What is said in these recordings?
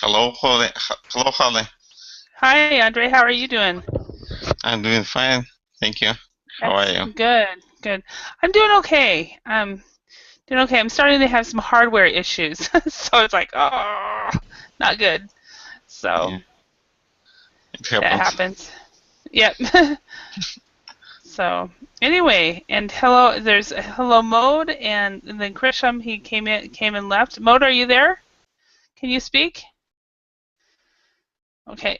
Hello, Holly. Hello, Holly. Hi, Andre. How are you doing? I'm doing fine. Thank you. How are you? Good, good. I'm doing okay. Doing okay. I'm starting to have some hardware issues, so it's like, oh, not good. Yeah, So it that happens. happens. Yep. So anyway, and hello. There's hello mode, and then Krisham. He came and left. Mode, are you there? Can you speak? Okay.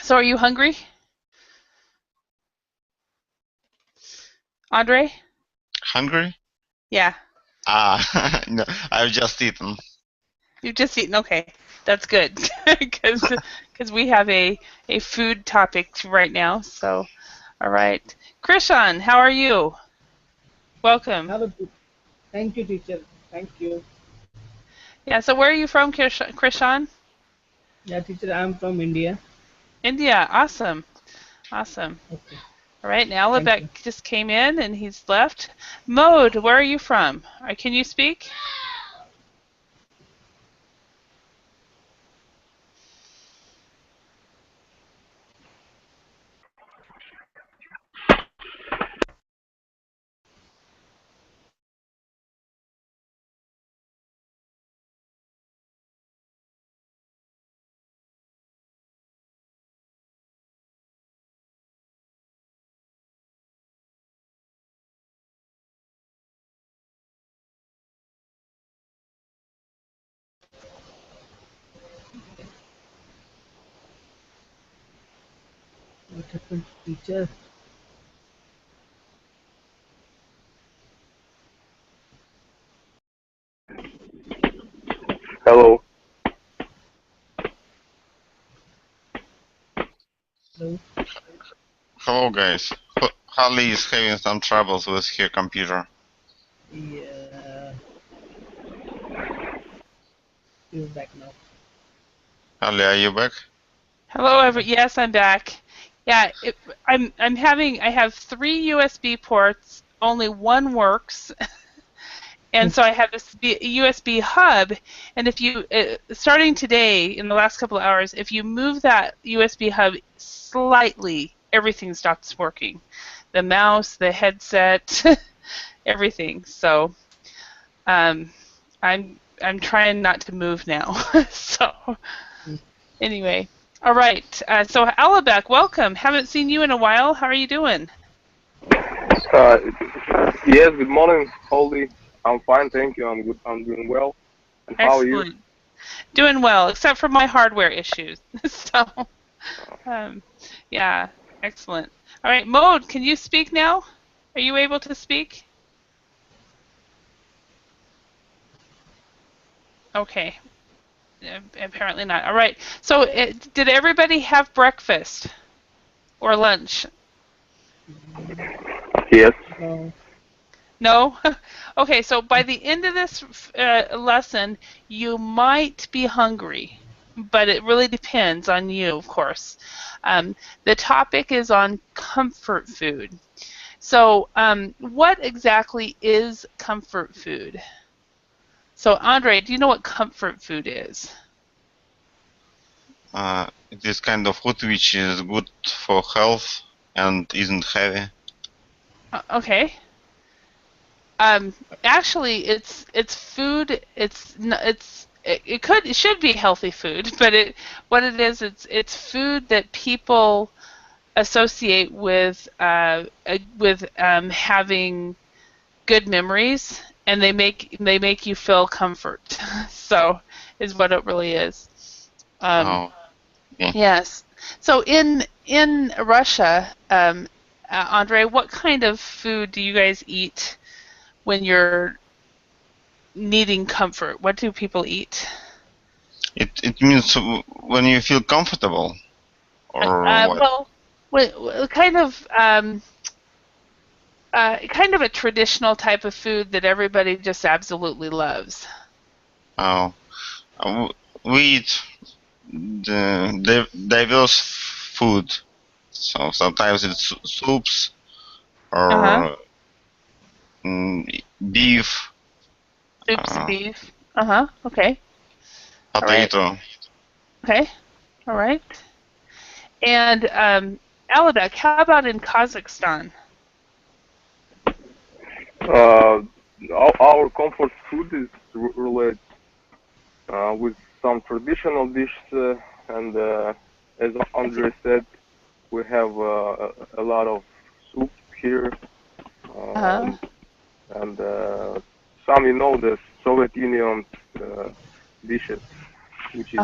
So are you hungry, Andre? Hungry? Yeah. Ah, no, I've just eaten. You've just eaten. Okay, that's good because we have a food topic right now. So, all right, Krishan, how are you? Welcome. Have a good. Thank you, teacher. Thank you. Yeah. So, where are you from, Krishan? Yeah, teacher, I'm from India. India. Awesome. Awesome. Okay. All right. Now Thank Alabek you. just came in and he's left. Mode, where are you from? Can you speak? What happened, teacher? Hello. Hello. Hello, guys. Holly is having some troubles with her computer. Yeah, you're back now. Holly, are you back? Hello, yes, I'm back. Yeah, I have three USB ports. Only one works. And so I have this USB hub, and if you, starting today, in the last couple of hours, if you move that USB hub slightly, everything stops working. The mouse, the headset, everything. So um, I'm trying not to move now. So Mm. anyway, all right. So Alabek, welcome. Haven't seen you in a while. How are you doing? Uh, yes, good morning, Holly. I'm fine, thank you. I'm good. I'm doing well. And how are you? Excellent. Doing well, except for my hardware issues. So Um, yeah, excellent. All right, Mode, can you speak now? Are you able to speak? Okay, apparently not. All right. So, did everybody have breakfast or lunch? Yes. No. No? Okay, so by the end of this lesson, you might be hungry, but it really depends on you, of course. The topic is on comfort food. So, what exactly is comfort food? So, Andre, do you know what comfort food is? It is kind of food which is good for health and isn't heavy. Okay. Actually, it's food. It should be healthy food, but what it is, it's food that people associate with having good memories, and they make you feel comfort. So, is what it really is. Um, Oh, yeah. Yes. So in Russia, Andre, what kind of food do you guys eat when you're needing comfort? What do people eat? It means when you feel comfortable, or what? Well, kind of a traditional type of food that everybody just absolutely loves. Oh, uh, we eat the diverse food. So sometimes it's soups Uh-huh. or beef. Soups, Uh, beef. Uh-huh. Okay. Potato. Okay. All right. And Alibek, how about in Kazakhstan? Our comfort food is related with some traditional dishes, and as Andre said, we have a lot of soup here, and some, the Soviet Union dishes, which is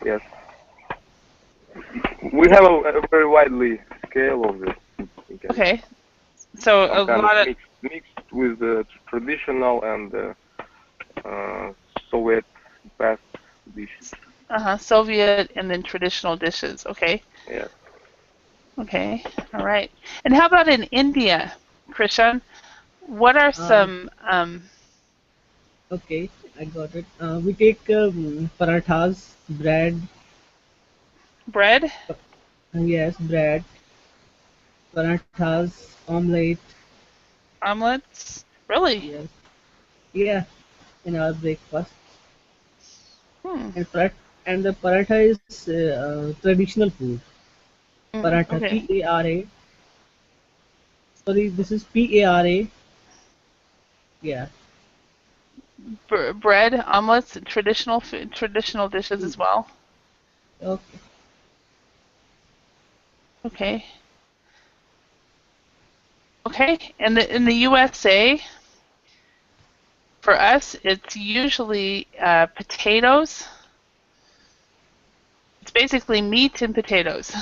yes. We have a very widely scale of this. Okay. So a lot of mixed with the traditional and Soviet past dishes. Soviet and then traditional dishes. Okay. Yeah. Okay. All right. And how about in India, Krishan? What are some Okay, I got it. We take parathas, bread. Bread? Yes, bread, parathas, omelette. Omelets? Really? Yes. Yeah, in our breakfast. Hmm. And the paratha is traditional food. Paratha, Okay. P-A-R-A. Sorry, this is P-A-R-A. Yeah. Bread, omelets, traditional food, traditional dishes as well. Okay. Okay. Okay. And in the USA, for us, it's usually potatoes. It's basically meat and potatoes.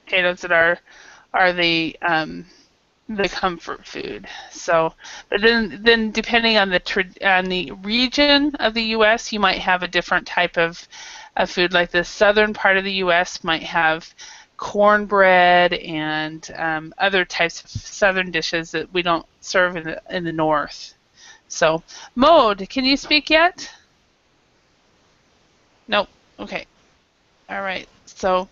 Potatoes that are the comfort food. So, but then depending on the region of the U.S., you might have a different type of food. Like the southern part of the U.S. might have cornbread and other types of southern dishes that we don't serve in the north. So, Mode, can you speak yet? Nope. Okay. All right. So,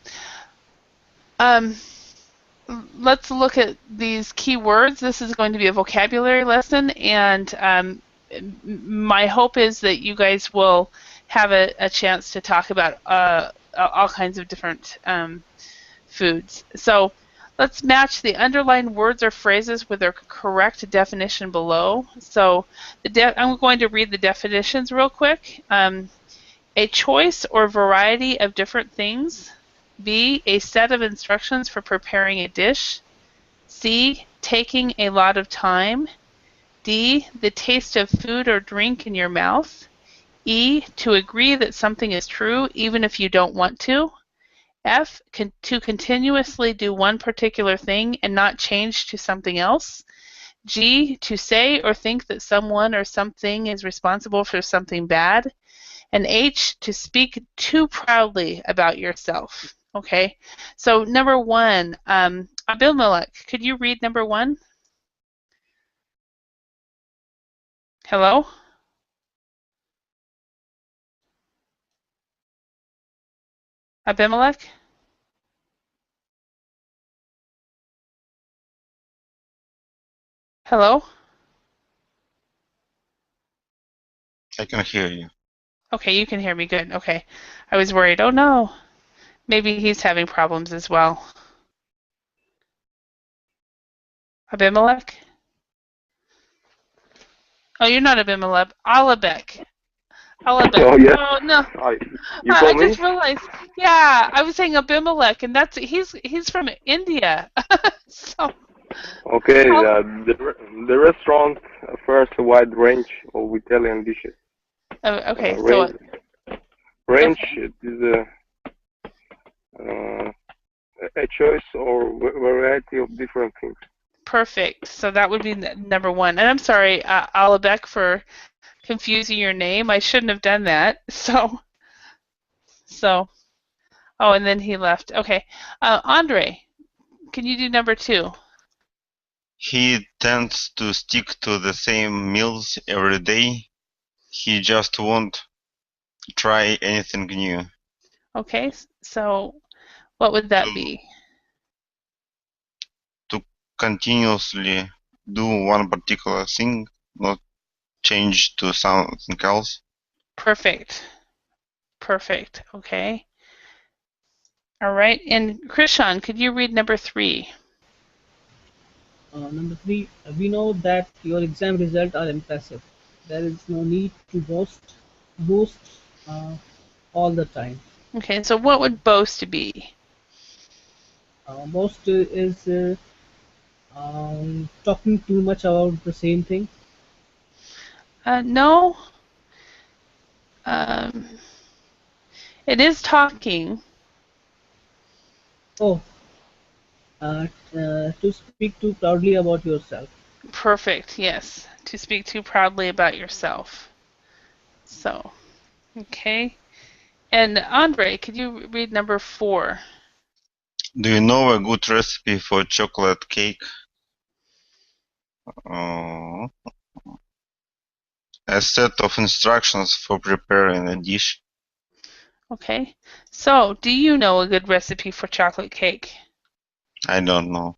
let's look at these key words. This is going to be a vocabulary lesson, and my hope is that you guys will have a chance to talk about all kinds of different foods. So let's match the underlined words or phrases with their correct definition below. So I'm going to read the definitions real quick. A choice or variety of different things. B, a set of instructions for preparing a dish. C, taking a lot of time. D, the taste of food or drink in your mouth. E, to agree that something is true even if you don't want to. F, to continuously do one particular thing and not change to something else. G, to say or think that someone or something is responsible for something bad. And H, to speak too proudly about yourself. Okay, so number one, Abimelech, could you read number one? Hello? Abimelech? Hello? I can hear you. Okay, you can hear me good. Okay. I was worried. Oh no. Maybe he's having problems as well. Abimelech? Oh, you're not Abimelech. Alibek. Alibek. Oh, yes. Oh no. You I call me? just realized. Yeah, I was saying Abimelech, and he's from India. So. Okay, the restaurant offers a wide range of Italian dishes. Okay, range it is a choice or variety of different things. Perfect. So that would be number one. And I'm sorry, Alibek, for confusing your name. I shouldn't have done that. So. Oh, and then he left. Okay. Andre, can you do number two? He tends to stick to the same meals every day. He just won't try anything new. Okay, so what would that be? To continuously do one particular thing, not change to something else. Perfect. Perfect. Okay. All right. And Krishan, could you read number 3? Number 3, we know that your exam results are impressive. There is no need to boast uh, all the time. Okay, so what would boast be? Boast is talking too much about the same thing. No. It is talking. Oh, to speak too proudly about yourself. Perfect, yes. To speak too proudly about yourself. So, okay. And Andre, could you read number 4? Do you know a good recipe for chocolate cake? Uh, a set of instructions for preparing a dish. Okay. So, do you know a good recipe for chocolate cake? I don't know.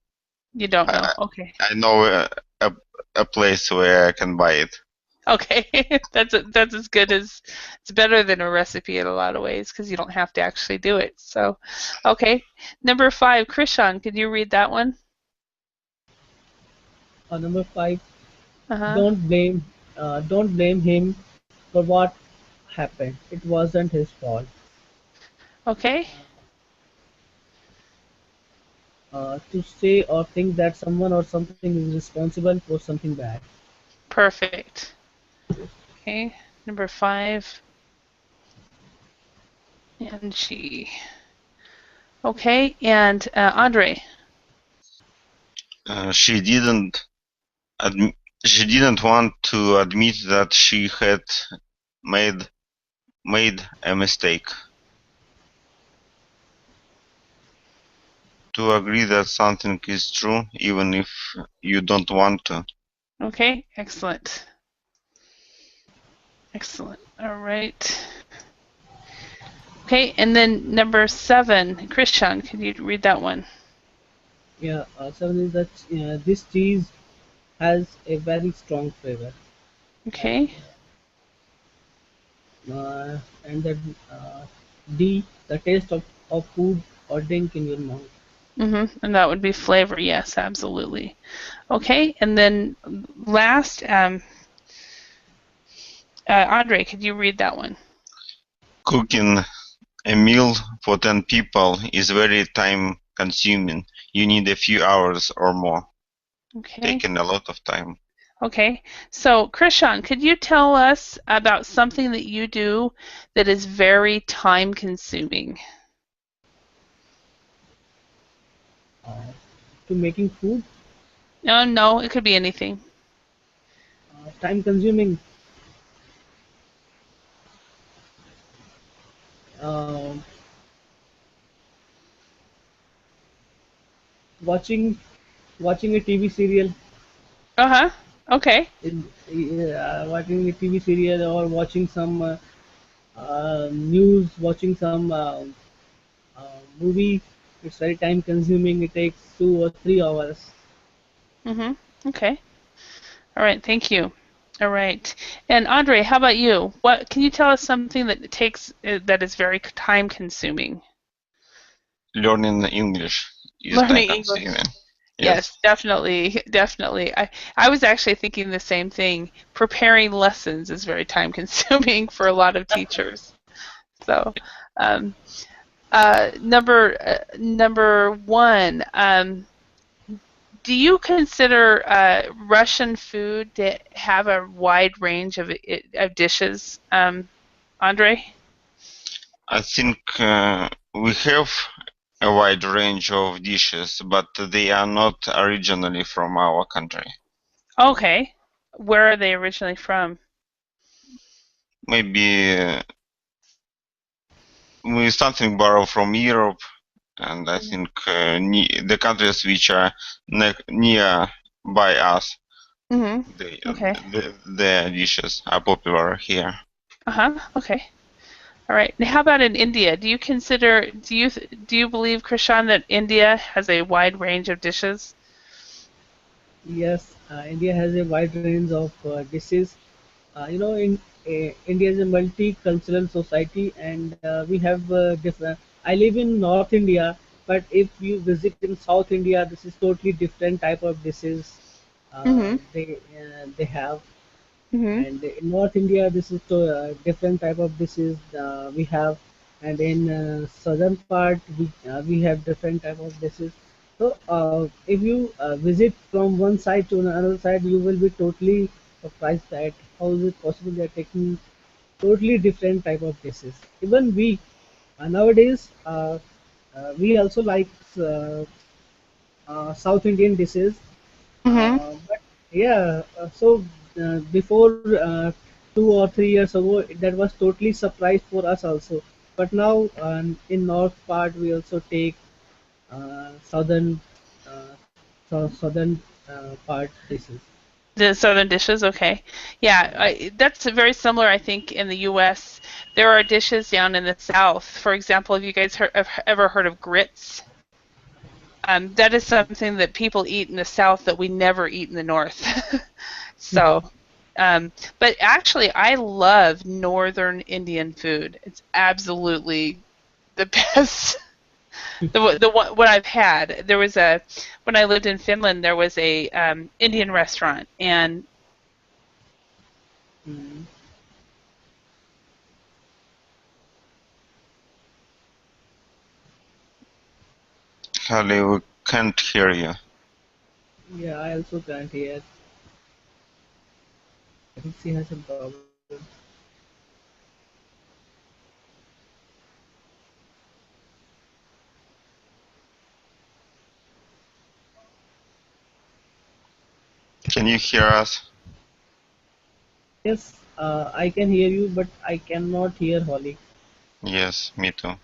You don't know. Okay. I know a place where I can buy it. Okay. That's as good as, it's better than a recipe in a lot of ways because you don't have to actually do it. So, okay. Number 5, Krishan, could you read that one? Number 5, Uh-huh. don't blame him for what happened. It wasn't his fault. Okay. To say or think that someone or something is responsible for something bad. Perfect. Okay. Number 5. And G. Okay. And Andre. She didn't want to admit that she had made a mistake. To agree that something is true even if you don't want to. Okay. Excellent. Excellent. All right. Okay. And then number 7, Krishan, can you read that one? Yeah, 7 is that this cheese has a very strong flavor. Okay. And that D, the taste of food or drink in your mouth. And that would be flavor. Yes, absolutely. Okay. And then last, Andre, could you read that one? Cooking a meal for 10 people is very time consuming. You need a few hours or more. Okay. Taking a lot of time. Okay. So, Krishan, could you tell us about something that you do that is very time consuming? To making food, No, it could be anything. time consuming. Uh, watching a TV serial. Uh-huh. Okay. Watching a TV serial or watching some news, watching some movie. It's very time consuming. It takes 2 or 3 hours. Okay. All right. Thank you. All right. And Andre, how about you? What can you tell us something that takes that is very time consuming? Learning English is Learning time English. consuming. Yes, definitely. I was actually thinking the same thing. Preparing lessons is very time consuming for a lot of teachers. So, number 1, do you consider Russian food to have a wide range of dishes, Andre? I think we have a wide range of dishes, but they are not originally from our country. Okay. Where are they originally from? Maybe we something borrow from Europe, and I think the countries which are near by us, Okay. the dishes are popular here. Okay. All right. Now, how about in India? Do you believe, Krishan, that India has a wide range of dishes? Yes, India has a wide range of dishes. India is a multicultural society, and we have different. I live in North India, but if you visit in South India, this is totally different type of dishes Mhm. they have. Mhm. And in North India, this is different type of dishes we have, and in southern part we have different type of dishes. So if you visit from one side to another side, you will be totally surprised that how is it possible they are taking totally different type of dishes. Even we nowadays we also like uh, South Indian dishes. Mhm. But yeah, before 2 or 3 years ago, that was totally surprise for us also. But now in north part, we also take southern uh, southern part dishes. The southern dishes, okay. Yeah, that's very similar, I think, in the U.S. There are dishes down in the South. For example, have you guys have ever heard of grits? That is something that people eat in the South that we never eat in the North. So, but actually, I love Northern Indian food. It's absolutely the best. The what I've had. There was a when I lived in Finland, there was a Indian restaurant, and Mm. Holly, we can't hear you. Yeah, I also can't hear. I think she has some problem. Can you hear us? Yes, I can hear you, but I cannot hear Holly. Yes, me too.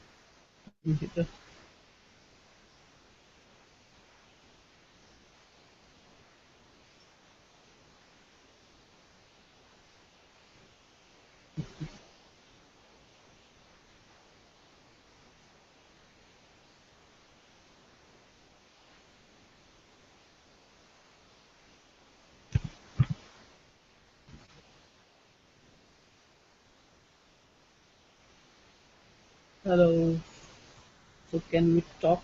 Hello. So can we talk?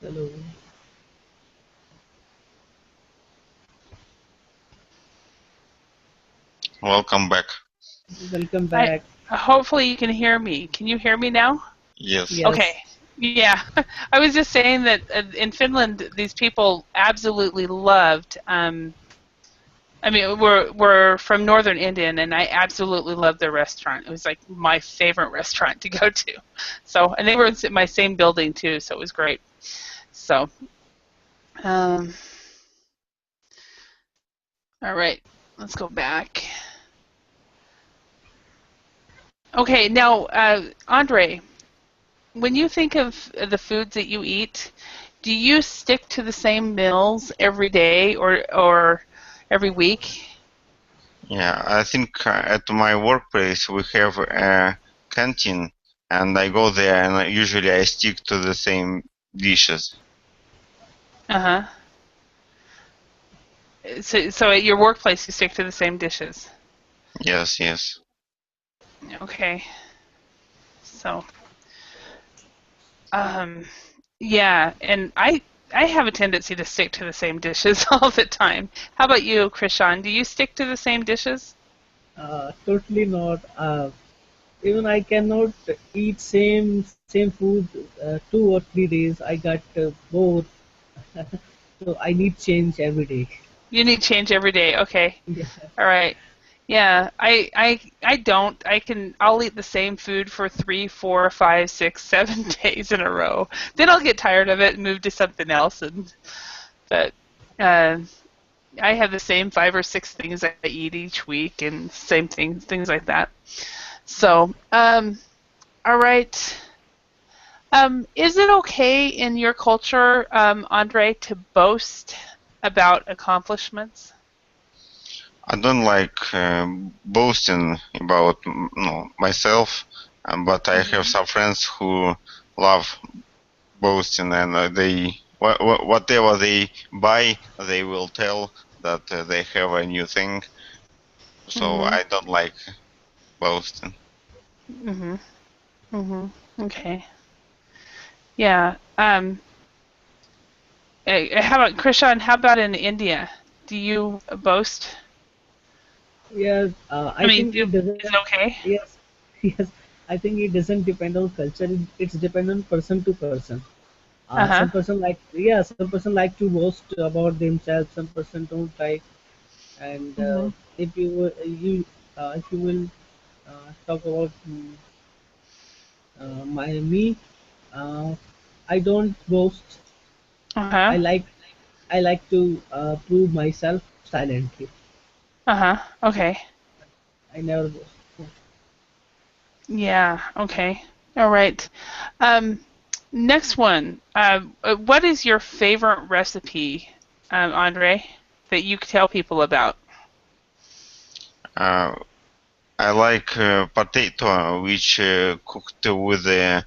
Hello. Welcome back. Welcome I back. hopefully you can hear me. Can you hear me now? Yes. Okay. Yes. Yeah. I was just saying that in Finland, these people absolutely loved. I mean, we're from Northern Indian, and I absolutely loved their restaurant. It was like my favorite restaurant to go to. So, and they were in my same building too, so it was great. So, um, all right, let's go back. Okay, now, Andre, when you think of the foods that you eat, do you stick to the same meals every day or every week? Yeah, I think at my workplace we have a canteen, and I go there, and usually I stick to the same dishes. Uh-huh. So at your workplace, you stick to the same dishes. Yes, yes. Okay. So, um, yeah, and I have a tendency to stick to the same dishes all the time. How about you, Krishan? Do you stick to the same dishes? Totally not. Even I cannot eat same food 2 or 3 days. I got bored, so I need change every day. You need change every day. Okay. Yeah. All right. Yeah, I don't. I'll eat the same food for 3, 4, 5, 6, 7 days in a row. Then I'll get tired of it and move to something else. But uh, I have the same 5 or 6 things I eat each week, and same things like that. So, all right. Is it okay in your culture, Andre, to boast about accomplishments? I don't like boasting about myself, but I have some friends who love boasting, and whatever they buy, they will tell that they have a new thing. So I don't like boasting. Mhm. Mhm. Okay. Yeah. How about Krishan? How about in India? Do you boast? Yes, I I mean, think it is doesn't. it okay? Yes, yes. I think it doesn't depend on culture. It's dependent on person to person. Uh huh. Some person like, yeah, some person like to boast about themselves. Some person don't like. And Mhm. if you if you will talk about my me, uh, I don't boast. Uh huh. I like I like to prove myself silently. Uh huh. Okay. I never boast. Yeah. Okay. All right. Um, next one. What is your favorite recipe, Andre, that you could tell people about? Uh, I like potato, which cooked with a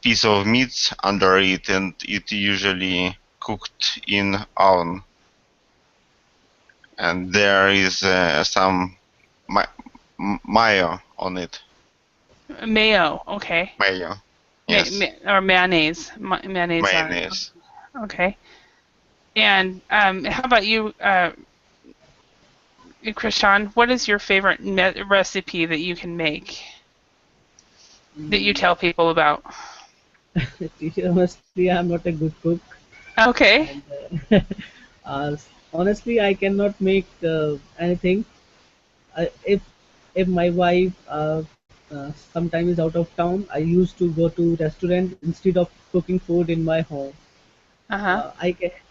piece of meat under it, and it usually cooked in oven. And there is some ma- mayo on it. Mayo. Okay. Mayo, yes, Or mayonnaise. Mayonnaise on it. mayonnaise. Okay. And how about you, Krishan? What is your favorite recipe that you can make that you Mm, tell people about? honestly, I'm not a good cook, Okay. and honestly, I cannot make anything. If my wife sometimes is out of town, I used to go to restaurant instead of cooking food in my home. Uh huh.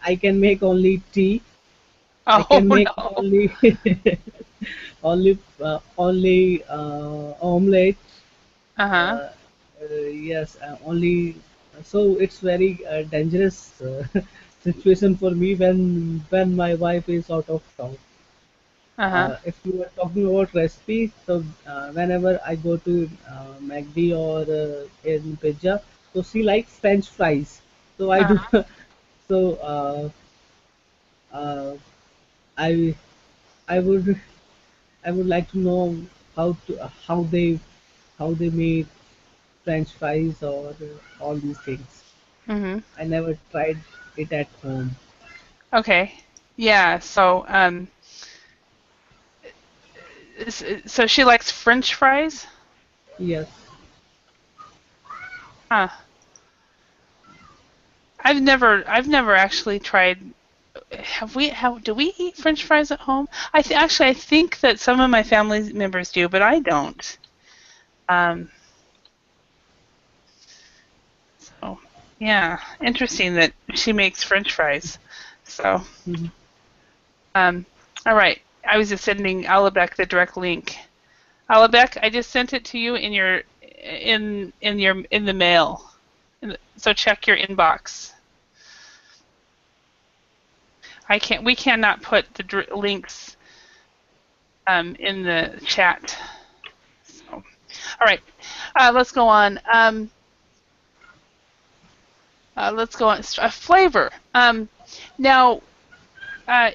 I can make only tea. I Oh can make no. only only omelette. Uh huh. Uh, yes, only. So it's very dangerous situation for me when my wife is out of town. Uh huh. If you were talking about recipes, so whenever I go to McD or in pizza, so she likes French fries. So I Uh do. huh. So uh, I I would I would like to know how they made French fries or all these things. Mhm. I never tried it at home. Okay. Yeah. So she likes French fries. Yes. Huh. I've never actually tried. Have we? How do we eat French fries at home? I think that some of my family members do, but I don't. Um. So yeah, interesting that she makes French fries. So Mhm. um. All right. I was just sending Alabek the direct link. Alabek, I just sent it to you in the mail. So check your inbox. We cannot put the links in the chat. So, all right, let's go on. Let's go on. Flavor. Now, uh,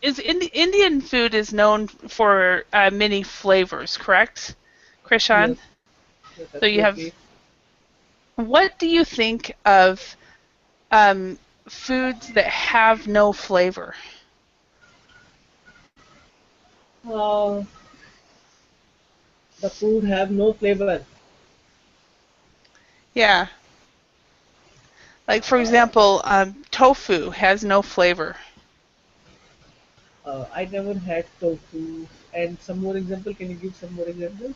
is Indian food is known for many flavors, correct, Krishan? Yes. Yes. So you have. Absolutely. What do you think of um, foods that have no flavor? Uh, the food have no flavor. Yeah, like for Uh, example, tofu has no flavor. I never had tofu. And some more example. Can you give some more example?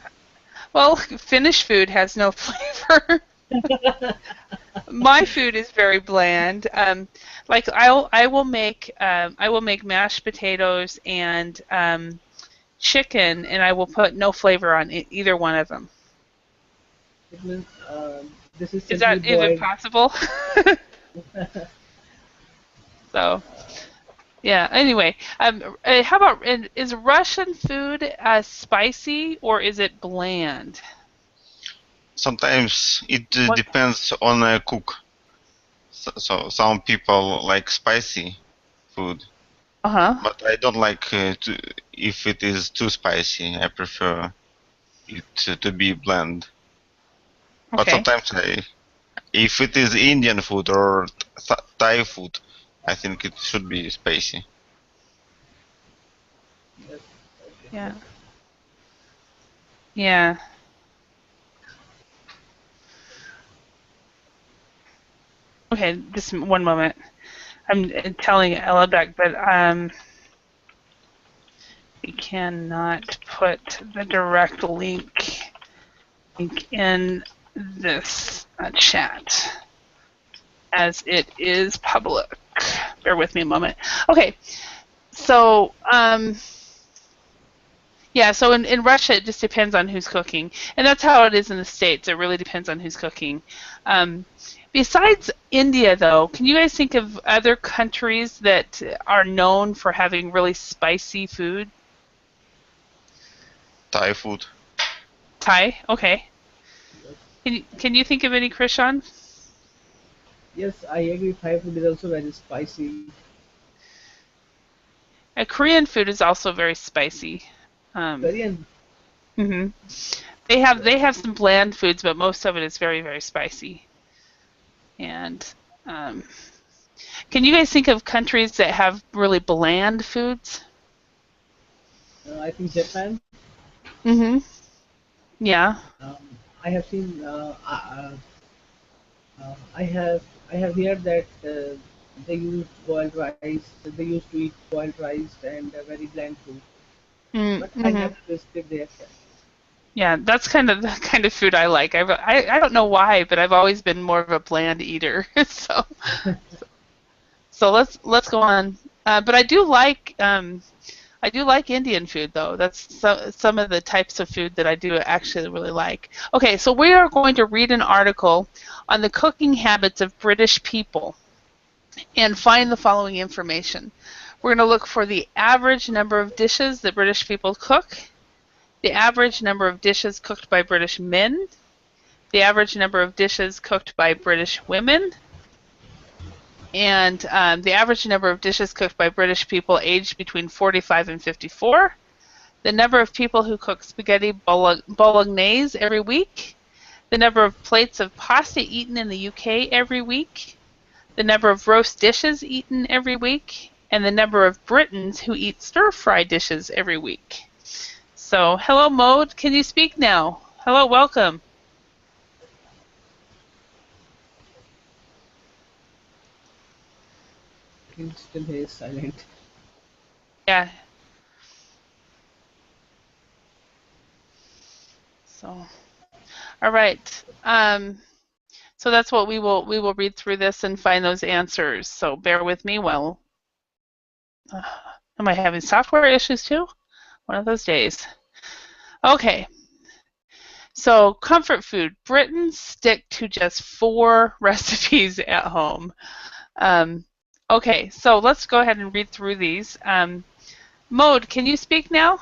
Well, Finnish food has no flavor. My food is very bland. Like I will make mashed potatoes and chicken, and I will put no flavor on either one of them. It means this is simply Is it boiled. possible? So Yeah. Anyway, how about is Russian food spicy or is it bland? Sometimes it What? depends on a cook. So some people like spicy food, Uh-huh. but I don't like if it is too spicy. I prefer it to be bland. But Okay. sometimes if it is Indian food or Thai food, I think it should be spicy. Yes. Yeah. Yeah. Okay, just one moment. I'm telling Ella back, but we cannot put the direct link in this chat as it is public. Bear with me a moment. Okay, so yeah, so in Russia it just depends on who's cooking, and that's how it is in the States. It really depends on who's cooking. Besides India, though, can you guys think of other countries that are known for having really spicy food? Thai food. Thai, okay. Yes. Can you think of any, Krishan? Yes, I agree. Thai food is also very spicy. Korean food is also very spicy. Korean. hmm They have some bland foods, but most of it is very very spicy. And um, can you guys think of countries that have really bland foods? I think Japan. Mm-hmm. Yeah. Um, I have seen. I have heard that they use boiled rice. They used to eat boiled rice and very bland food. But I Mm-hmm. never visited there. Yeah, that's kind of the kind of food I like. I don't know why, but I've always been more of a bland eater. So let's go on. But I do like Indian food though. That's some of the types of food that I do actually really like. Okay, so we are going to read an article on the cooking habits of British people and find the following information. We're going to look for the average number of dishes that British people cook, the average number of dishes cooked by British men, the average number of dishes cooked by British women, and the average number of dishes cooked by British people aged between 45 and 54, the number of people who cook spaghetti bolognese every week, the number of plates of pasta eaten in the UK every week, the number of roast dishes eaten every week, and the number of Britons who eat stir-fry dishes every week. So, hello, Mode. Can you speak now? Hello, welcome. Still he is silent. Yeah. So, all right. So that's what we will read through this and find those answers. So bear with me while. Am I having software issues too? One of those days. Okay. So comfort food. Britons stick to just 4 recipes at home. Okay, so let's go ahead and read through these. Mode, can you speak now?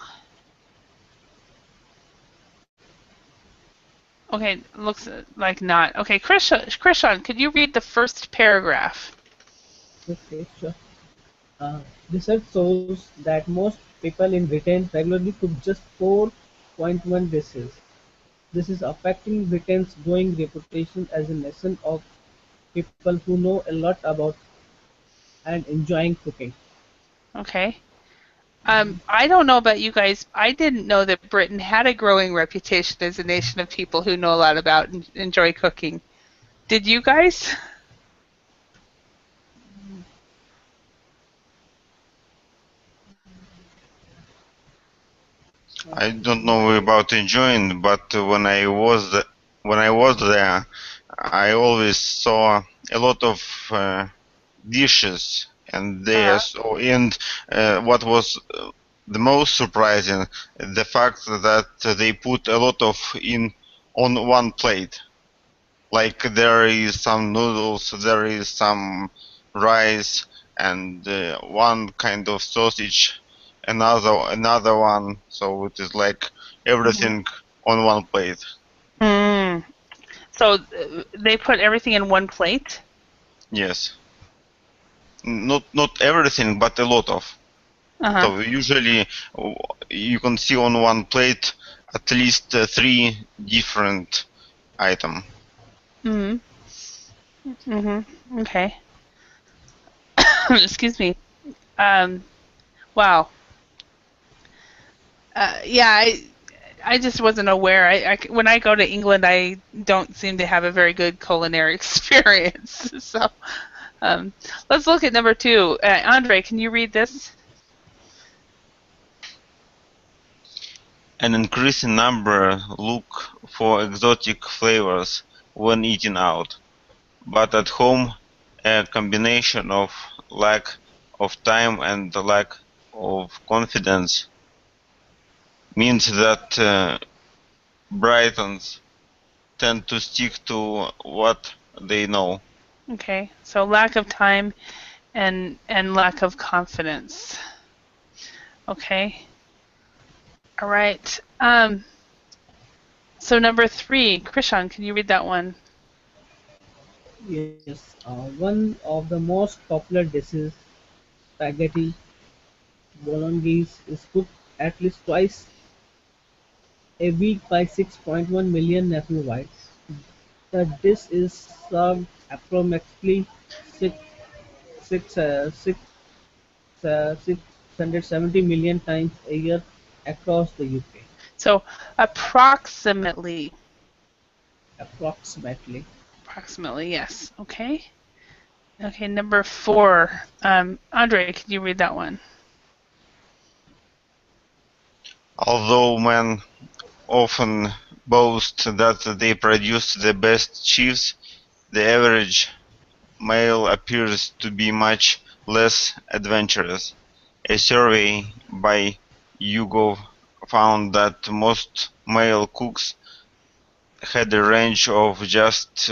Okay, looks like not. Okay, Krishan, could you read the first paragraph? Okay, sure. Research shows that most people in Britain regularly cook just 4.1 dishes. This is affecting Britain's growing reputation as a nation of people who know a lot about and enjoying cooking. Okay. I don't know about you guys. I didn't know that Britain had a growing reputation as a nation of people who know a lot about and enjoy cooking. Did you guys? I don't know about enjoying, but when I was there, I always saw a lot of dishes, and what was the most surprising, the fact that they put a lot of in on one plate. Like there is some noodles, there is some rice, and one kind of sausage, another one. So it is like everything on one plate. Mm. So they put everything in one plate? Yes. Not everything, but a lot of. Uh-huh. So usually you can see on one plate at least 3 different items. Mm-hmm. Mm-hmm. Okay. Excuse me. Wow. Yeah, I just wasn't aware. When I go to England, I don't seem to have a very good culinary experience. So let's look at number 2. Andre, can you read this? An increasing number look for exotic flavors when eating out, but at home a combination of lack of time and the lack of confidence means that Britons tend to stick to what they know. Okay, so lack of time and lack of confidence. Okay. All right. So number 3, Krishan, can you read that one? Yes, one of the most popular dishes, spaghetti bolognese, is cooked at least twice a week by 6.1 million nationwide. The dish is served approximately six, six, 670 million times a year across the UK. So approximately. Approximately. Approximately, yes. Okay. Okay, number 4. Andre, can you read that one? Although men often boast that they produce the best chefs, the average male appears to be much less adventurous. A survey by YouGov found that most male cooks had a range of just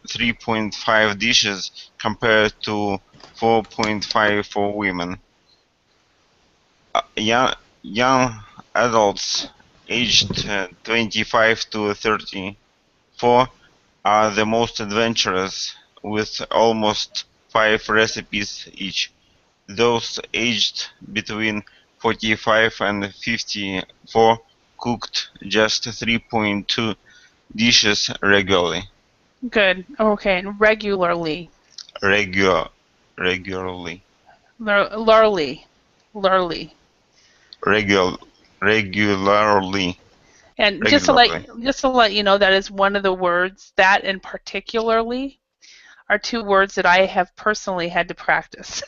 3.5 dishes compared to 4.5 for women. Young adults aged 25 to 34 are the most adventurous, with almost 5 recipes each. Those aged between 45 and 54 cooked just 3.2 dishes regularly. Good. Okay, and regularly. Regularly. Lurly. Lurly. Regularly. And Regularly. just to let you know, that is one of the words, that and particularly are 2 words that I have personally had to practice.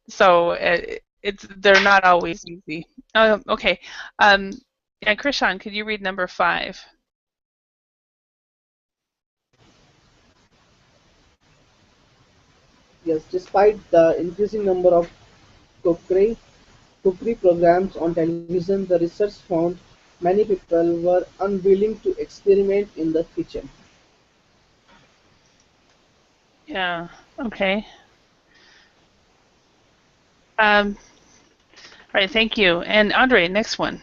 so um, they're not always easy. Okay. And Krishan, could you read number 5? Yes, despite the increasing number of cookery cookery programs on television, the research found many people were unwilling to experiment in the kitchen. Yeah. Okay. All right. Thank you. And Andre, next one.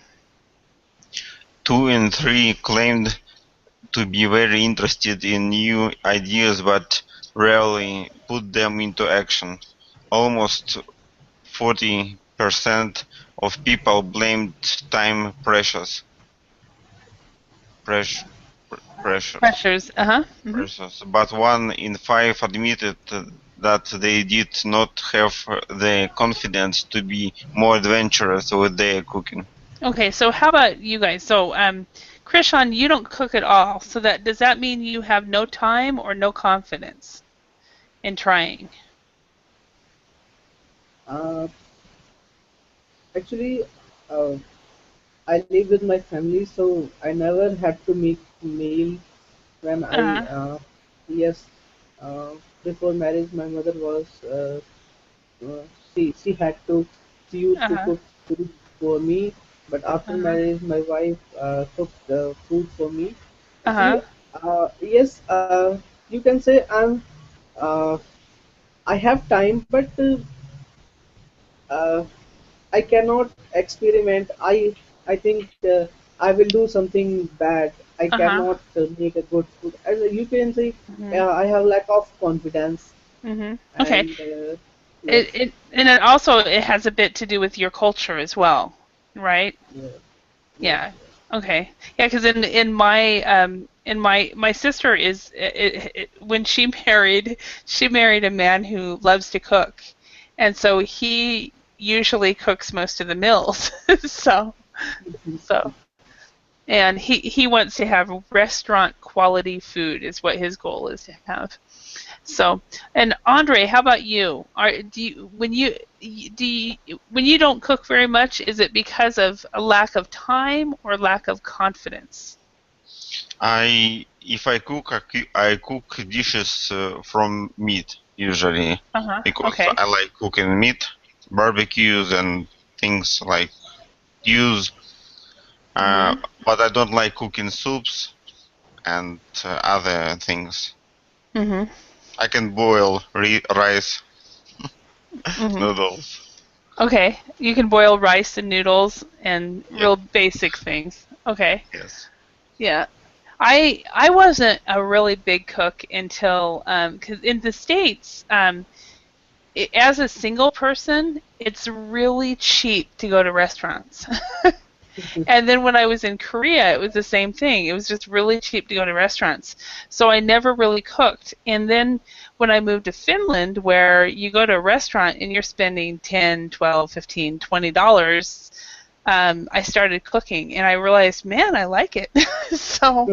2 in 3 claimed to be very interested in new ideas but rarely put them into action. Almost 40% of people blamed time pressures. Press- Pressures. Pressures. Uh-huh. But 1 in 5 admitted that they did not have the confidence to be more adventurous with their cooking. Okay, so how about you guys? So, Krishan, you don't cook at all. So does that mean you have no time or no confidence in trying? Uh, Actually, uh, I live with my family, so I never had to make meal when I Uh-huh. yes, before marriage my mother was uh, she had to she used to Uh-huh. cook food for me, but after Uh-huh. marriage my wife cooked food for me. Actually, Uh-huh. yes, you can say I'm uh, I have time, but uh, I cannot experiment. I think I will do something bad. I Uh-huh. cannot make a good food. As you can see, Mhm. I have lack of confidence, Mhm. Okay. and yes, It also it has a bit to do with your culture as well, right? yes, yes, Yeah. Okay. Yeah, because in my sister is when she married a man who loves to cook, and so he usually cooks most of the meals. so so and he wants to have restaurant quality food is what his goal is to have. So, and Andre, how about you? Do you when you don't cook very much, is it because of a lack of time or lack of confidence? If I cook dishes from meat usually Uh-huh. because Okay. I like cooking meat, barbecues and things like stews. Mhm. But I don't like cooking soups and other things. Mhm. I can boil rice, Mhm. noodles. Okay. You can boil rice and noodles and Yeah. real basic things. Okay. Yes. Yeah. I wasn't a really big cook until 'cause in the States as a single person, it's really cheap to go to restaurants. And then when I was in Korea, it was the same thing. It was just really cheap to go to restaurants. So I never really cooked. And then when I moved to Finland, where you go to a restaurant and you're spending 10, 12, 15, $20, I started cooking and I realized, man, I like it. so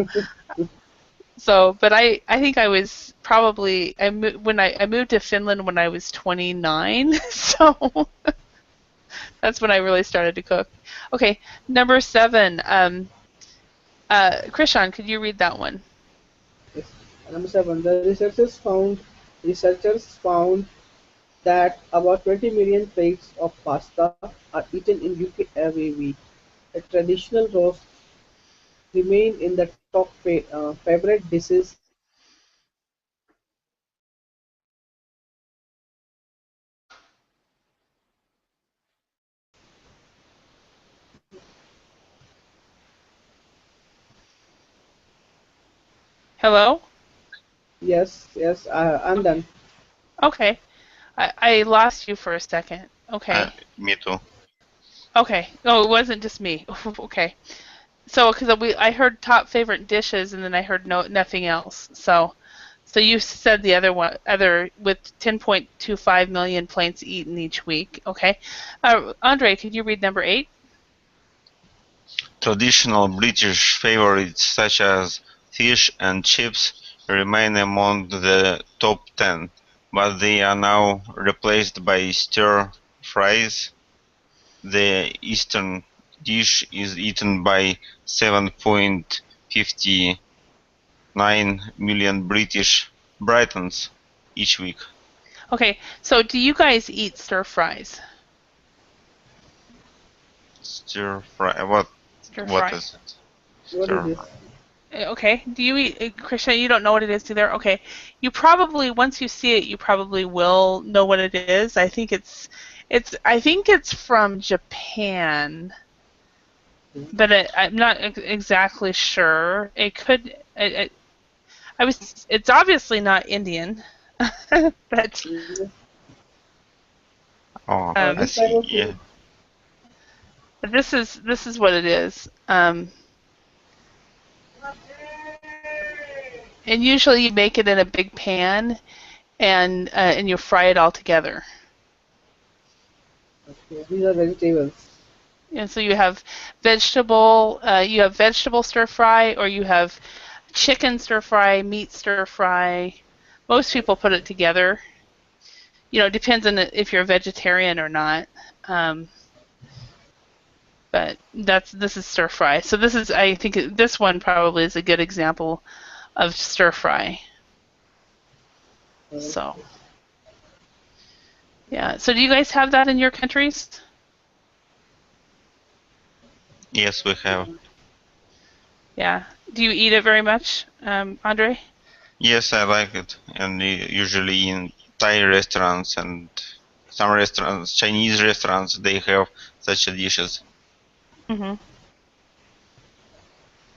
but I think I was probably when I moved to Finland when I was 29. So that's when I really started to cook. Okay, number 7. Krishan, could you read that one? yes. Number seven. The researchers found that about 20 million plates of pasta are eaten in UK every week. A traditional roast remain in the top favorite dishes in Finland. Hello? Yes, yes, I'm Okay. done. Okay. I lost you for a second. Uh, Okay. Me too. Okay. Oh, it wasn't just me. Okay. So, because I heard top favorite dishes, and then I heard nothing else. So you said the other with 10.25 million plates eaten each week. Okay, Andre, could you read number 8? Traditional British favorites such as fish and chips remain among the top 10, but they are now replaced by stir fries. The Eastern dish is eaten by 7.59 million British Britons each week. Okay, so do you guys eat stir fries? Stir fry. What? Stir What fry. is it? What is Stir this? fry. Okay. Do you eat, Krishna? You don't know what it is either. Okay. You probably once you see it, you probably will know what it is. I think it's from Japan, but I'm not exactly sure. It could. I was. It's obviously not Indian, but Mm, Oh, I um, this type see. of Yeah. food, this is what it is. And usually you make it in a big pan and you fry it all together. okay, these are vegetables. And so you have vegetable stir fry, or you have chicken stir fry, meat stir fry. Most people put it together. It depends on if you're a vegetarian or not. Um, but this is stir fry. So I think this one probably is a good example of stir fry. Uh, So yeah. So do you guys have that in your countries? Yes, we have. Yeah. Do you eat it very much, Andre? Yes, I like it, and usually Thai restaurants and some restaurants, Chinese restaurants, they have such dishes. Mhm.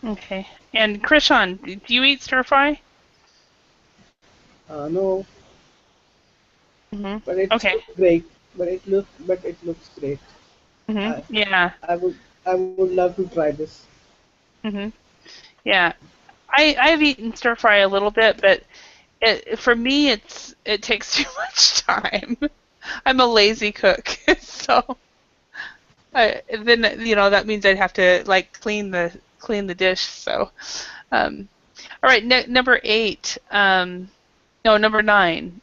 Okay. And Krishan, do you eat stir fry? No, Mhm. but it's Okay. great. But it looks great. Mhm. I Yeah. I would I would love to try this. Mhm. Yeah. I've eaten stir fry a little bit, but for me it takes too much time. I'm a lazy cook, so then that means I'd have to like clean the dish. So, all right, number 8. No, number 9.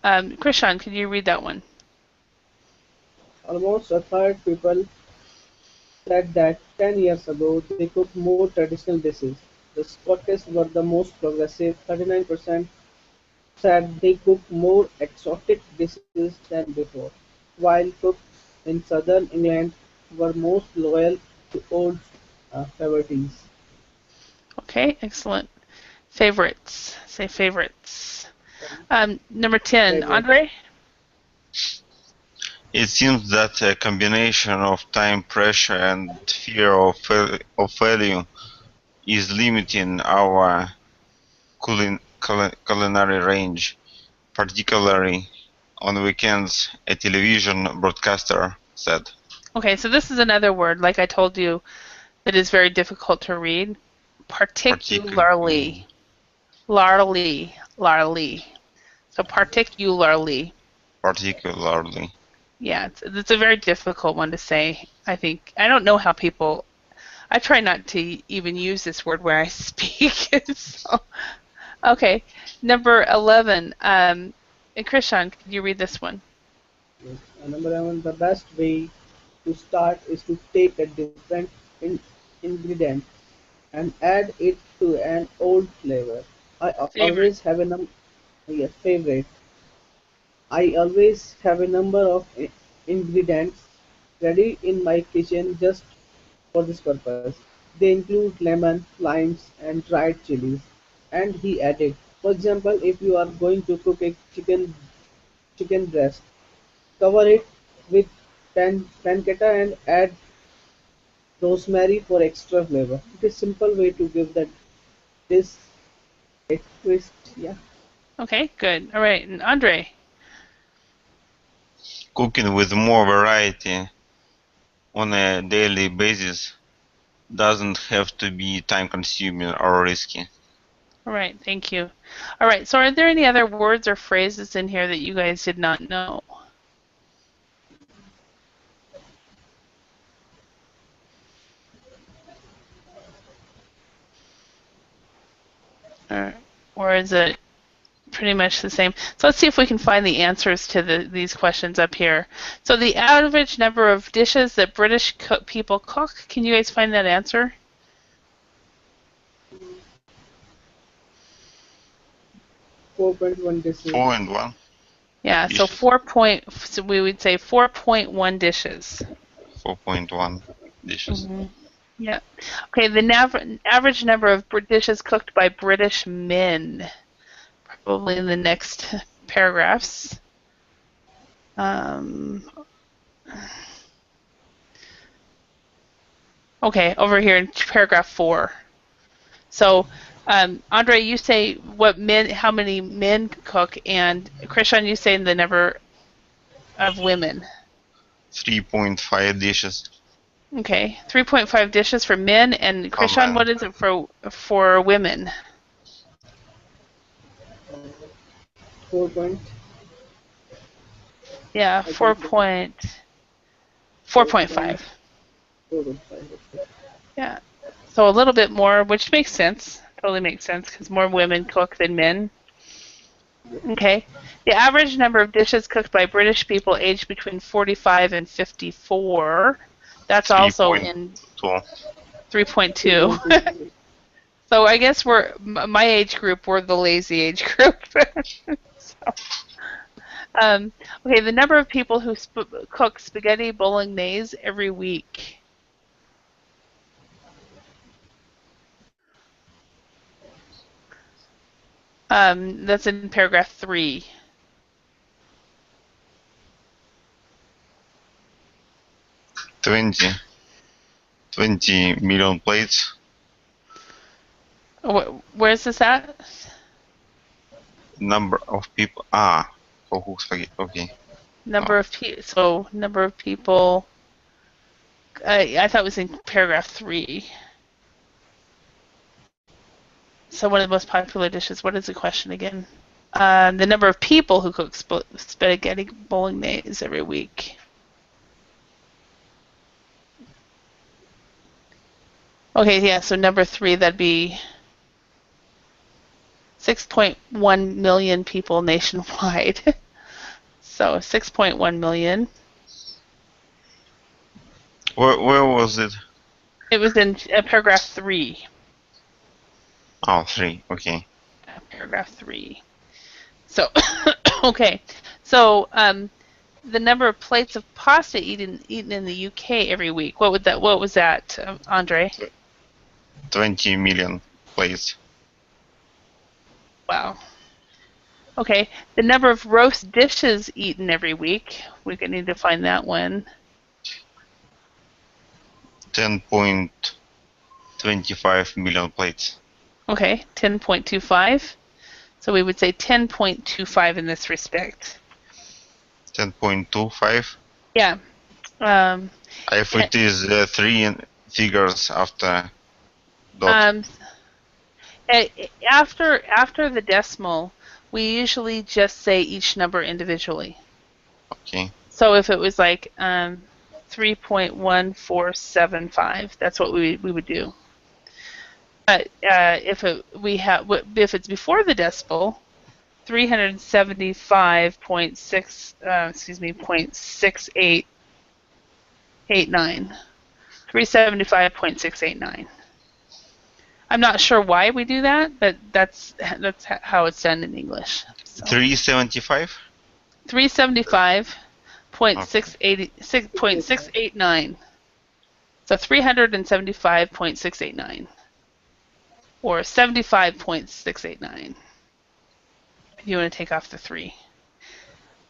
Krishan, can you read that one? Almost a third people said that 10 years ago they cooked more traditional dishes. The Scottish were the most progressive. 39% said they cooked more exotic dishes than before, while cooks in southern England were most loyal to old favorites. Okay, excellent. Favorites. Say favorites. Number 10, Favorite. Andre. It seems that a combination of time pressure and fear of failure is limiting our culinary range, particularly on weekends, a television broadcaster said. Okay, so this is another word, like I told you, that is very difficult to read. Particularly. Particularly. Larly. So particularly. Particularly. Yeah, it's a very difficult one to say. I think I don't know how people. I try not to even use this word where I speak. So, okay, number 11. And Krishan, could you read this one? Yes. Number 11, the best way to start is to take a different ingredient and add it to an old flavor. I Favorite. always have a yes, favorite. I always have a number of ingredients ready in my kitchen just for this purpose. They include lemon, limes, and dried chilies. And he added, for example, if you are going to cook a chicken breast, cover it with pancetta and add rosemary for extra flavor. It is simple way to give the dish a twist. Yeah. Okay, good. All right, and Andre. Cooking with more variety on a daily basis doesn't have to be time consuming or risky. All right, thank you. All right, so are there any other words or phrases in here that you guys did not know? Or is it pretty much the same? So let's see if we can find the answers to these questions up here. So the average number of dishes that British people cook, can you guys find that answer? 4.1 dishes. 4 and 1 Yeah, so dishes. so we would say 4.1 dishes. 4.1 dishes. Yeah. Okay, the average number of dishes cooked by British men, probably in the next paragraphs. Um, okay, over here in paragraph 4. So, Andre, you say how many men cook, and Krishan, you say the number of women. 3.5 dishes Okay, 3.5 dishes for men, and for Krishan, men. what is it for women? 4 point, Yeah, I can say 4.5. 4.5. Yeah, so a little bit more, which makes sense. Totally makes sense because more women cook than men. Okay. The average number of dishes cooked by British people aged between 45 and 54. That's also in 3.2. 3.2. 3.2. So I guess my age group, we're the lazy age group. So, um, okay, the number of people who cook spaghetti bolognese every week. That's in paragraph 3. $20 million plates. Where is this at? Number of people. Okay. Number of people. So number of people. I thought it was in paragraph 3. So one of the most popular dishes. What is the question again? The number of people who cook spaghetti bolognese every week. Okay, yeah. So number 3, that'd be 6.1 million people nationwide. So 6.1 million. Where was it? It was in paragraph 3. Oh, 3. Okay. Paragraph 3. So, okay. So, the number of plates of pasta eaten in the UK every week. What was that, Andre? 20 million plates. Wow. Okay. The number of roast dishes eaten every week. We're going to need to find that one. 10.25 million plates. Okay. 10.25. So we would say 10.25 in this respect. 10.25. Yeah. If it is 3 figures after dot. After the decimal, we usually just say each number individually. Okay. So if it was like 3.1475, that's what we would do. But if it's before the decimal, 375.6889. 375.689. I'm not sure why we do that, but that's how it's done in English. So. 375? 375.689. So 375.689. Or 75.689. If you want to take off the 3.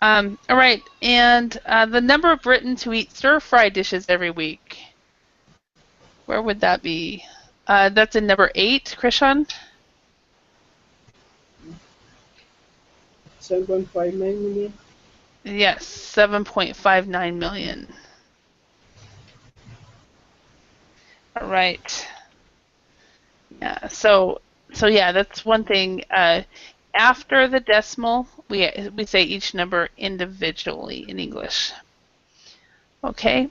All right, and the number of Britons who eat stir-fry dishes every week. Where would that be? That's in number 8, Krishan? 7.59 million. Yes, 7.59 million. All right. Yeah. So yeah, that's one thing. After the decimal, we say each number individually in English. Okay.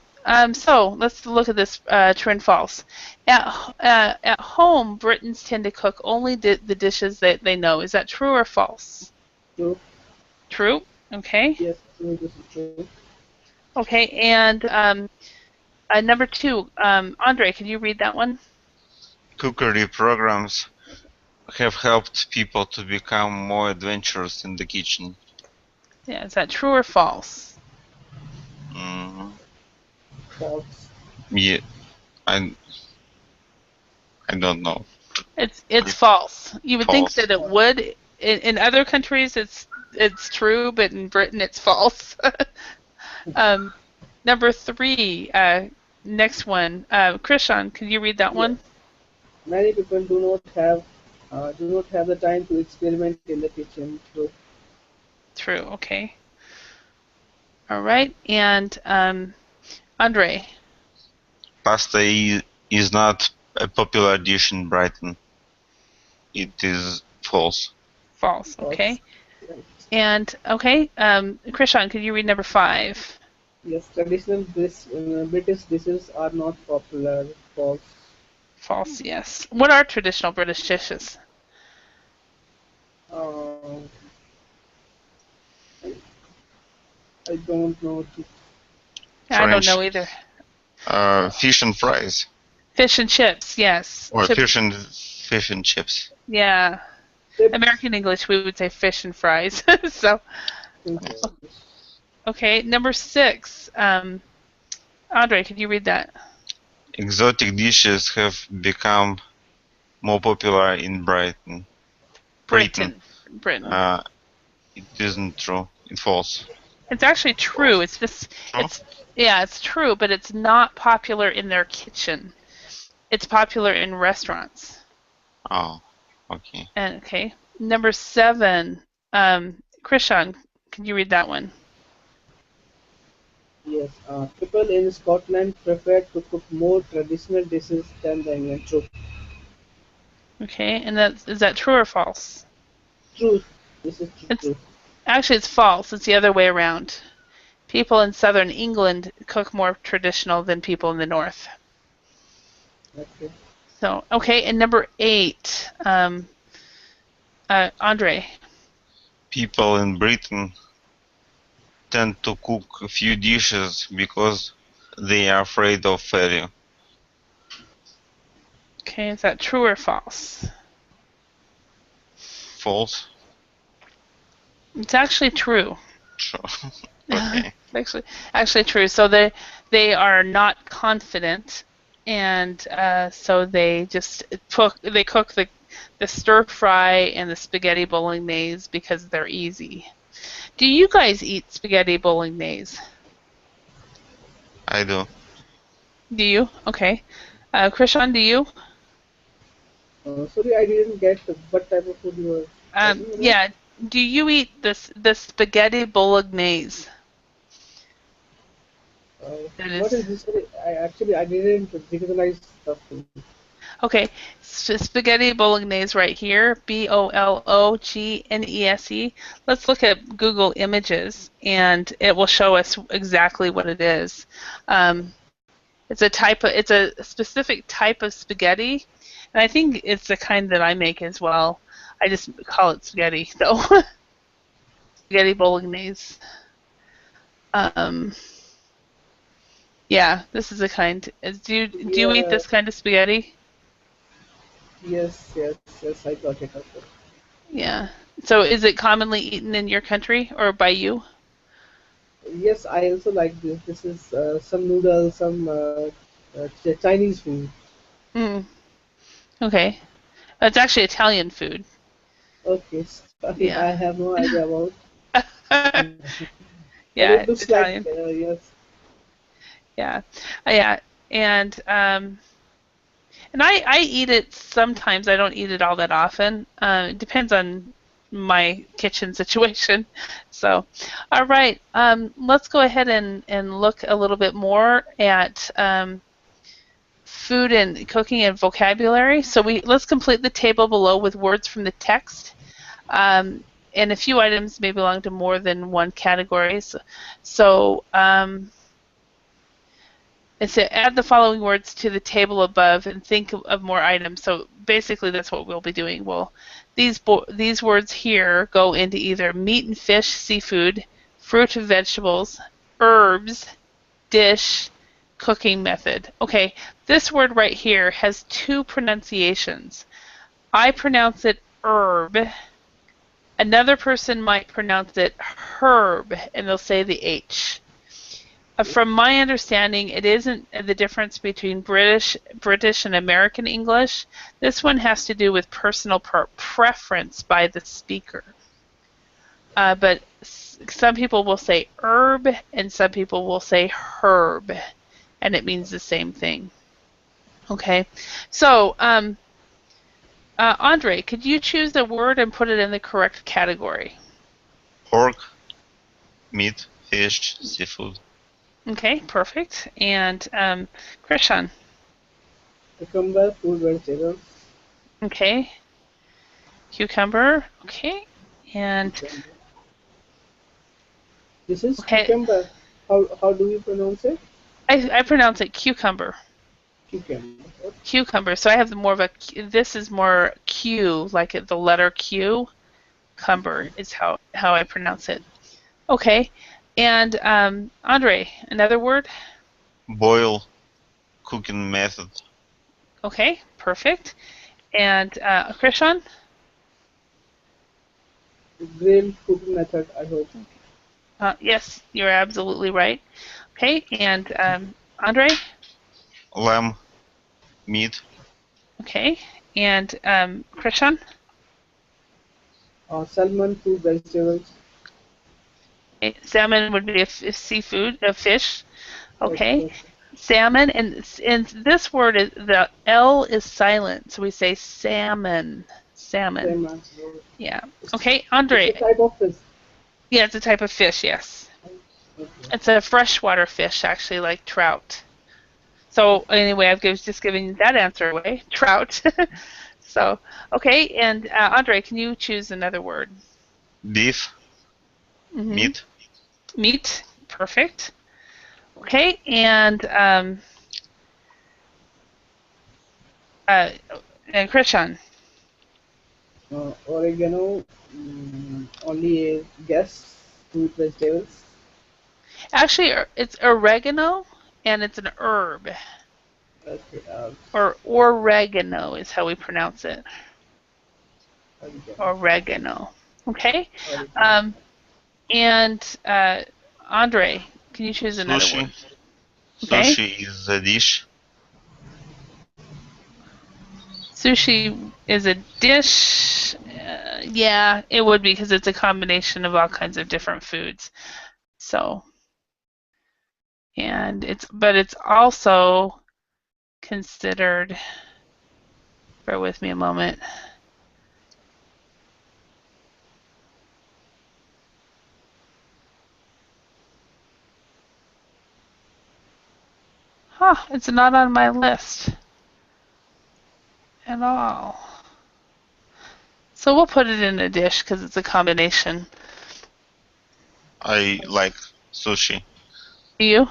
So let's look at this true and false. At home, Britons tend to cook only the dishes that they know. Is that true or false? True. True. Okay. Yes, this is true. Okay. And number 2, Andre, can you read that one? Cookery programs have helped people to become more adventurous in the kitchen. Yeah. Is that true or false? False. Yeah, I don't know. It's false. You would think False. that it would. In other countries, it's true, but in Britain, it's false. Number 3, next one. Krishan, can you read that one? Many people do not have the time to experiment in the kitchen. True. True. Okay. All right. And Andre. Pasta is not a popular dish in Brighton. It is false. False. Okay. Right. And okay. Krishan, can you read number 5? Yes, traditional British dishes are not popular. False. False. Yes. What are traditional British dishes? I don't know. I don't know either. Fish and fries. Fish and chips. Yes. Or Chips. fish and chips. Yeah. Chips. American English, we would say fish and fries. So, okay, number 6. Andre, could you read that? Exotic dishes have become more popular in Brighton. Britain. Britain. It isn't true. It's false. It's actually true. It's just True? it's true, but it's not popular in their kitchen. It's popular in restaurants. Oh, okay. And okay, number 7. Krishan, can you read that one? Yes, people in Scotland prefer to cook more traditional dishes than the England. True. Okay, and is that true or false? True. This is true. Actually, it's false. It's the other way around. People in southern England cook more traditional than people in the north. Okay. So, okay, and number 8, Andre. People in Britain tend to cook a few dishes because they are afraid of failure. Okay, is that true or false? False? It's actually true. True. Okay. actually true. So they are not confident, and so they just cook the stir fry and the spaghetti bolognese because they're easy. Do you guys eat spaghetti bolognese? I do. Do you? Okay. Krishan, do you? Sorry, I didn't get what type of food you were talking about. Yeah. Do you eat the spaghetti bolognese? What is this? Sorry, I didn't recognize the food. Okay, spaghetti bolognese right here, Bolognese. Let's look at Google Images, and it will show us exactly what it is. It's a specific type of spaghetti, and I think it's the kind that I make as well. I just call it spaghetti, though. Spaghetti bolognese. Yeah, this is a kind. Do you eat this kind of spaghetti? Yes, I got it. Okay. Yeah. So is it commonly eaten in your country or by you? Yes, I also like this. This is some noodles, some Chinese food. Mm. Okay. It's actually Italian food. Okay, sorry, Yeah. I have no idea about. Yeah, But it it's looks Italian. like yes. Yeah. Yeah. And I eat it sometimes. I don't eat it all that often. It depends on my kitchen situation. So, all right. Let's go ahead and look a little bit more at food and cooking and vocabulary. So let's complete the table below with words from the text. And a few items may belong to more than one category. So and so add the following words to the table above and think of more items. So basically that's what we'll be doing. Well, these words here go into either meat and fish, seafood, fruit and vegetables, herbs, dish, cooking method. Okay, this word right here has 2 pronunciations. I pronounce it herb. Another person might pronounce it herb, and they'll say the H. From my understanding, it isn't the difference between British and American English. This one has to do with personal preference by the speaker. But some people will say herb, and some people will say herb, and it means the same thing. Okay, so Andre, could you choose the word and put it in the correct category? Pork, meat, fish, seafood. Okay, perfect. And Krishan. Cucumber, fruit, vegetables. Okay. Cucumber. Okay. And This is okay. cucumber. How do you pronounce it? I pronounce it cucumber. Cucumber. Cucumber. So I have more of a. This is more Q, like the letter Q. Cumber is how I pronounce it. Okay. And Andre, another word? Boil, cooking method. Okay, perfect. And Krishan? Grill cooking method, I hope. Yes, you're absolutely right. Okay, and Andre? Lamb, meat. Okay, and Krishan? Salmon, fruit, vegetables. Okay. Salmon would be a seafood, a fish. Okay. Okay. Salmon, and this word is the L is silent, so we say salmon. Salmon. Salmon. Yeah. It's, Okay, it's a Andre. type of fish. Yeah, it's a type of fish. Yes, Okay. it's a freshwater fish, actually, like trout. So anyway, I've just given that answer away. Trout. So okay, and Andre, can you choose another word? Beef, Mm-hmm. meat, Meat. Perfect. Okay, and Krishan. Oregano. Only a guess. Fruit, vegetables. Actually, it's oregano, and it's an herb. Okay. Or oregano is how we pronounce it. Oregano. Oregano. Okay. Oregano. And Andre, can you choose another sushi. word? Okay. Sushi is a dish. Sushi is a dish. Yeah, it would be because it's a combination of all kinds of different foods. So, but it's also considered. Bear with me a moment. Huh, it's not on my list at all. So we'll put it in a dish because it's a combination. I like sushi. Do you?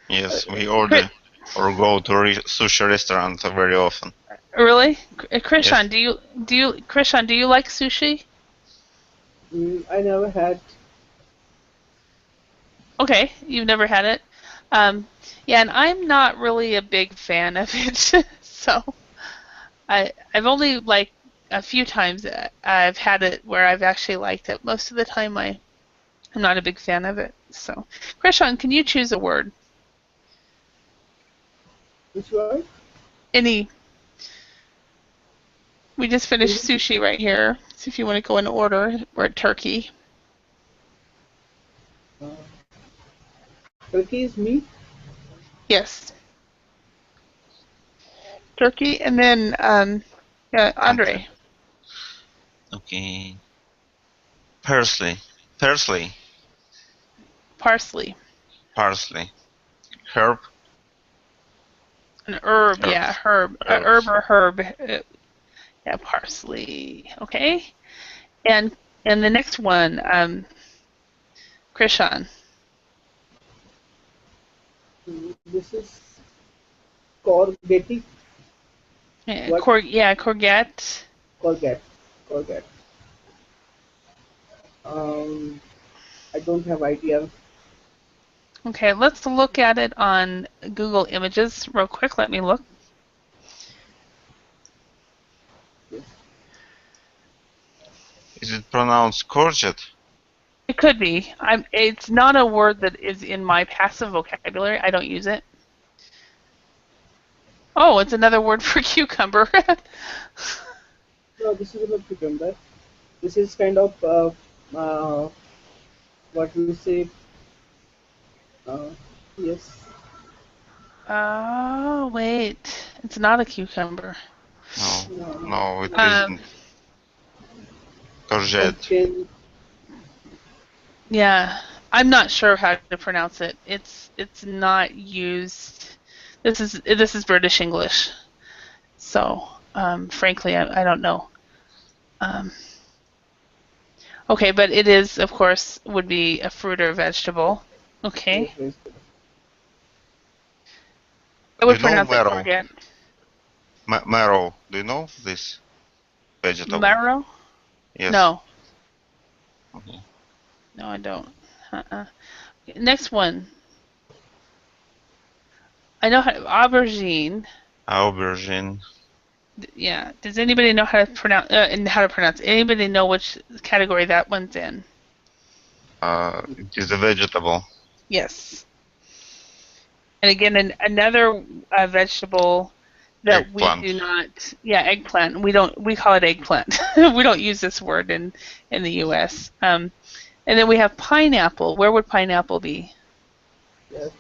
Yes, we order or go to sushi restaurant very often. Really? Krishan, Yes. Krishan, do you like sushi? I never had. Okay, you've never had it. Yeah, and I'm not really a big fan of it. So I've only like a few times I've had it where I've actually liked it. Most of the time I'm not a big fan of it. So, Krishan, can you choose a word? Which word? Any. We just finished sushi right here. So if you want to go in order, we're at turkey. Turkey is meat. Yes. Turkey, and then Andre. Okay. Parsley. Parsley. Parsley. Parsley. Herb. An herb, Herb. yeah, herb. A herb or herb. Yeah, parsley. Okay. And the next one, Krishan. This is courgette. Yeah, What? courgette. Courgette. Courgette. I don't have idea. Okay, let's look at it on Google Images real quick. Let me look. Is it pronounced courgette? It could be. It's not a word that is in my passive vocabulary. I don't use it. Oh, it's another word for cucumber. No, this is not cucumber. This is kind of what we say. Uh, yes. Oh, wait. It's not a cucumber. No, it isn't. Courgette. Pumpkin. Yeah, I'm not sure how to pronounce it. It's not used. This is British English. So, frankly, I don't know. Okay, but it is, of course, would be a fruit or vegetable. Okay. Yes, I Do would you know pronounce it marrow? courgette. Marrow. Do you know this vegetable? Marrow? Yes. No. Okay. No, I don't. Next one. I know how aubergine. Aubergine. Yeah. Does anybody know how to pronounce? Anybody know which category that one's in? It is a vegetable. Yes. And again, another vegetable that we Eggplant. do not. Yeah, eggplant. We call it eggplant. We don't use this word in the U.S. And then we have pineapple. Where would pineapple be? Yes.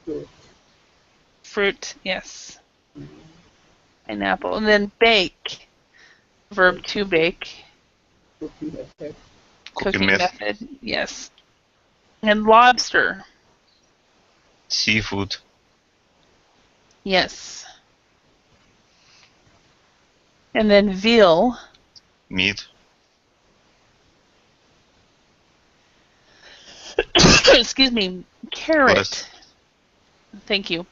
Fruit. Fruit. Yes. Pineapple. And then bake. Verb to bake. Cooking method. Cooking method. Yes. And lobster. Seafood. Yes. And then veal. Meat. Excuse me. Carrot. Lettuce. Thank you.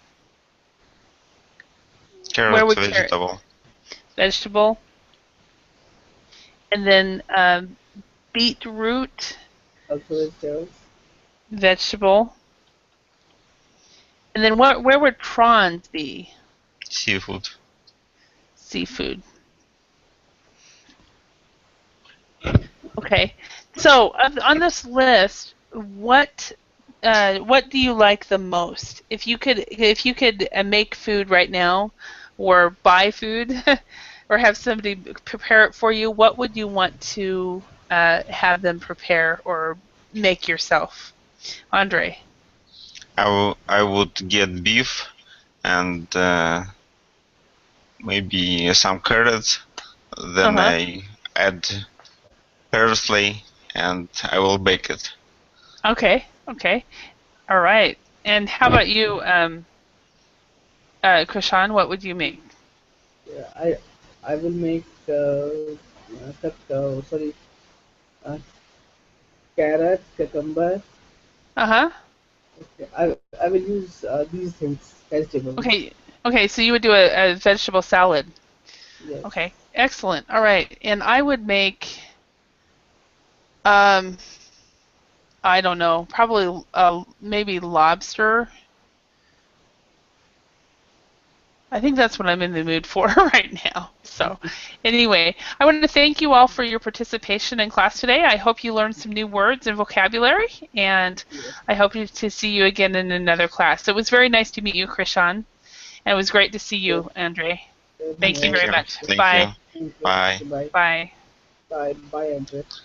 Where Carrot. would carrot- Vegetable. Vegetable. And then beetroot. Also vegetables. Vegetable. And then where would prawns be? Seafood. Seafood. Okay. So on this list, what do you like the most? If you could make food right now, or buy food, or have somebody prepare it for you, what would you want to have them prepare or make yourself? Andre. I would get beef and maybe some carrots. Then I add parsley and I will bake it. Okay. All right. And how about you, Krishan? What would you make? Yeah, I will make carrot, cucumber. Uh-huh. Okay, I will use these things, vegetables. Okay, so you would do a vegetable salad. Yes. Okay, excellent. All right, and I would make, I don't know, probably maybe lobster. I think that's what I'm in the mood for right now. So anyway, I want to thank you all for your participation in class today. I hope you learned some new words and vocabulary, and I hope to see you again in another class. It was very nice to meet you, Krishan, and it was great to see you, Andre. Thank you very much. Thank Bye. you. Bye. Bye. Bye. Bye. Bye, Andres.